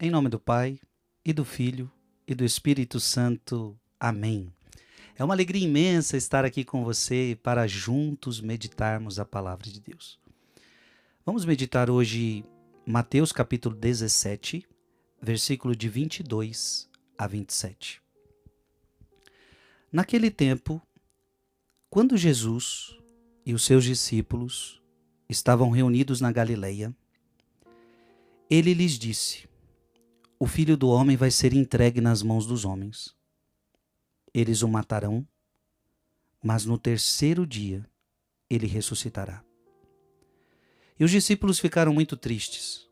Em nome do Pai, e do Filho, e do Espírito Santo. Amém. É uma alegria imensa estar aqui com você para juntos meditarmos a palavra de Deus. Vamos meditar hoje Mateus capítulo 17, versículo de 22 a 27. Naquele tempo, quando Jesus e os seus discípulos estavam reunidos na Galileia, ele lhes disse: O Filho do Homem vai ser entregue nas mãos dos homens. Eles o matarão, mas no terceiro dia ele ressuscitará. E os discípulos ficaram muito tristes.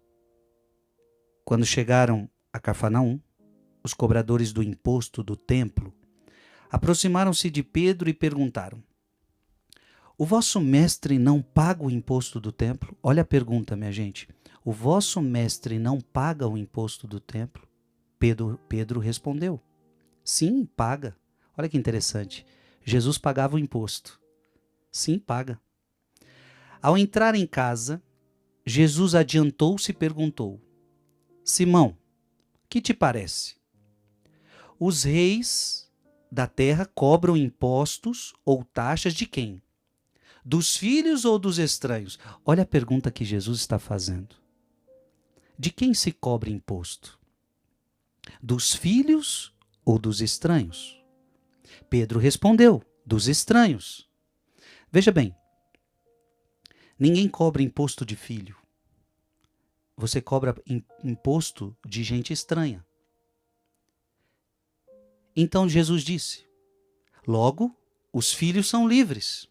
Quando chegaram a Cafarnaum, os cobradores do imposto do templo aproximaram-se de Pedro e perguntaram: O vosso mestre não paga o imposto do templo? Olha a pergunta, minha gente. O vosso mestre não paga o imposto do templo? Pedro respondeu: Sim, paga. Olha que interessante. Jesus pagava o imposto. Sim, paga. Ao entrar em casa, Jesus adiantou-se e perguntou: Simão, que te parece? Os reis da terra cobram impostos ou taxas de quem? Dos filhos ou dos estranhos? Olha a pergunta que Jesus está fazendo. De quem se cobra imposto? Dos filhos ou dos estranhos? Pedro respondeu: dos estranhos. Veja bem, ninguém cobra imposto de filho. Você cobra imposto de gente estranha. Então Jesus disse: logo, os filhos são livres.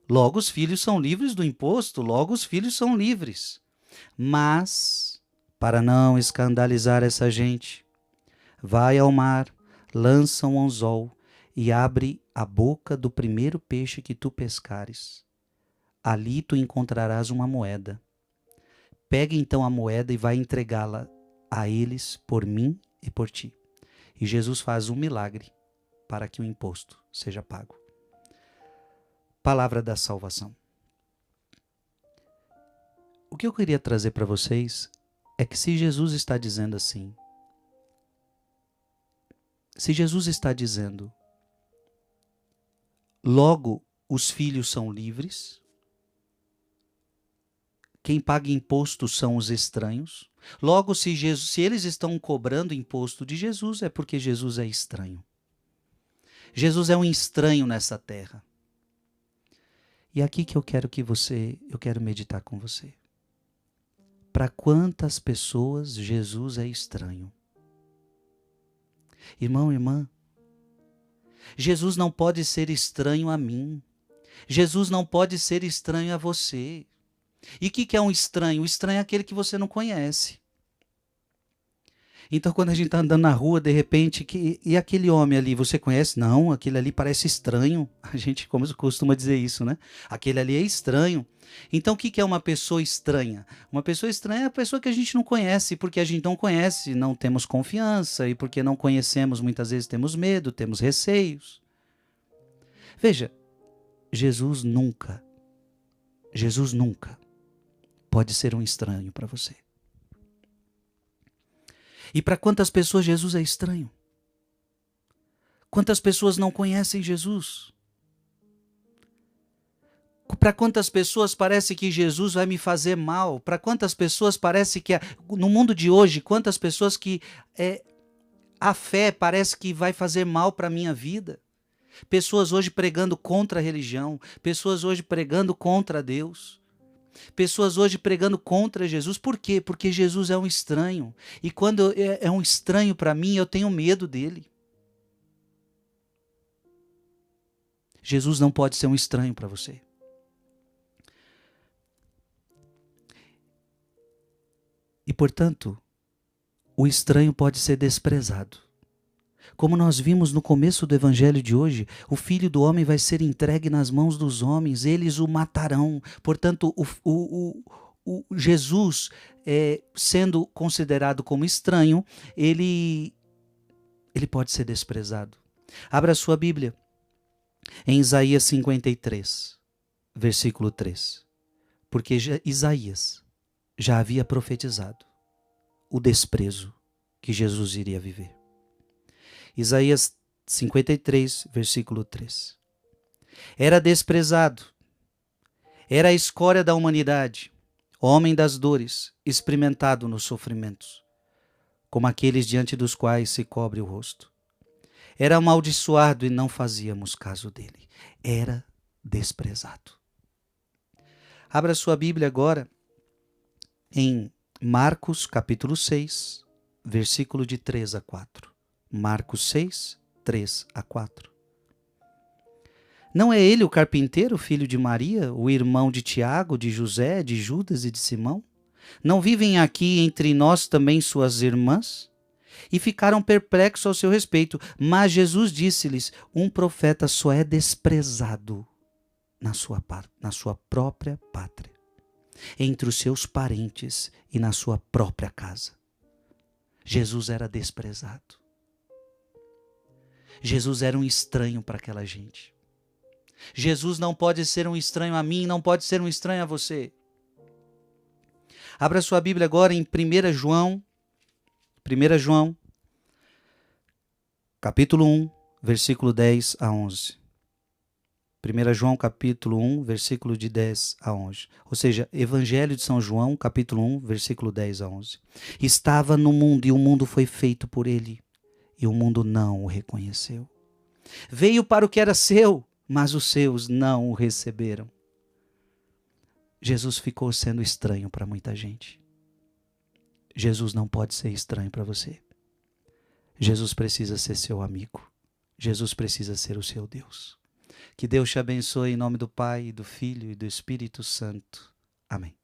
Logo, os filhos são livres do imposto, logo, os filhos são livres. Mas, para não escandalizar essa gente, vai ao mar, lança um anzol e abre a boca do primeiro peixe que tu pescares. Ali tu encontrarás uma moeda. Pega então a moeda e vai entregá-la a eles por mim e por ti. E Jesus faz um milagre para que o imposto seja pago. Palavra da salvação. O que eu queria trazer para vocês é que se Jesus está dizendo assim, se Jesus está dizendo, logo os filhos são livres, quem paga imposto são os estranhos, logo se eles estão cobrando imposto de Jesus é porque Jesus é estranho. Jesus é um estranho nessa terra. E aqui que eu quero meditar com você. Para quantas pessoas Jesus é estranho? Irmão, irmã, Jesus não pode ser estranho a mim. Jesus não pode ser estranho a você. E o que é um estranho? O estranho é aquele que você não conhece. Então, quando a gente está andando na rua, de repente, e aquele homem ali, você conhece? Não, aquele ali parece estranho. A gente costuma dizer isso, né? Aquele ali é estranho. Então, o que é uma pessoa estranha? Uma pessoa estranha é a pessoa que a gente não conhece, porque a gente não conhece, não temos confiança, e porque não conhecemos, muitas vezes temos medo, temos receios. Veja, Jesus nunca pode ser um estranho para você. E para quantas pessoas Jesus é estranho? Quantas pessoas não conhecem Jesus? Para quantas pessoas parece que Jesus vai me fazer mal? Para quantas pessoas parece que, no mundo de hoje, quantas pessoas que a fé parece que vai fazer mal para a minha vida? Pessoas hoje pregando contra a religião, pessoas hoje pregando contra Deus. Pessoas hoje pregando contra Jesus. Por quê? Porque Jesus é um estranho. E quando é um estranho para mim, eu tenho medo dele. Jesus não pode ser um estranho para você. E, portanto, o estranho pode ser desprezado. Como nós vimos no começo do evangelho de hoje, o Filho do Homem vai ser entregue nas mãos dos homens, eles o matarão. Portanto, o Jesus, sendo considerado como estranho, ele pode ser desprezado. Abra a sua Bíblia em Isaías 53, versículo 3. Porque Isaías já havia profetizado. o desprezo que Jesus iria viver. Isaías 53, versículo 3. Era desprezado, era a escória da humanidade, homem das dores, experimentado nos sofrimentos, como aqueles diante dos quais se cobre o rosto. Era amaldiçoado e não fazíamos caso dele. Era desprezado. Abra sua Bíblia agora em Marcos capítulo 6, versículo de 3 a 4. Marcos 6, 3 a 4. Não é ele o carpinteiro, filho de Maria, o irmão de Tiago, de José, de Judas e de Simão? Não vivem aqui entre nós também suas irmãs? E ficaram perplexos ao seu respeito. Mas Jesus disse-lhes: um profeta só é desprezado na sua própria pátria, entre os seus parentes e na sua própria casa. Jesus era desprezado. Jesus era um estranho para aquela gente. Jesus não pode ser um estranho a mim, não pode ser um estranho a você. Abra sua Bíblia agora em 1 João, capítulo 1, versículo 10 a 11. 1 João, capítulo 1, versículo de 10 a 11. Ou seja, Evangelho de São João, capítulo 1, versículo 10 a 11. Estava no mundo e o mundo foi feito por ele, e o mundo não o reconheceu. Veio para o que era seu, mas os seus não o receberam. Jesus ficou sendo estranho para muita gente. Jesus não pode ser estranho para você. Jesus precisa ser seu amigo. Jesus precisa ser o seu Deus. Que Deus te abençoe em nome do Pai, do Filho e do Espírito Santo. Amém.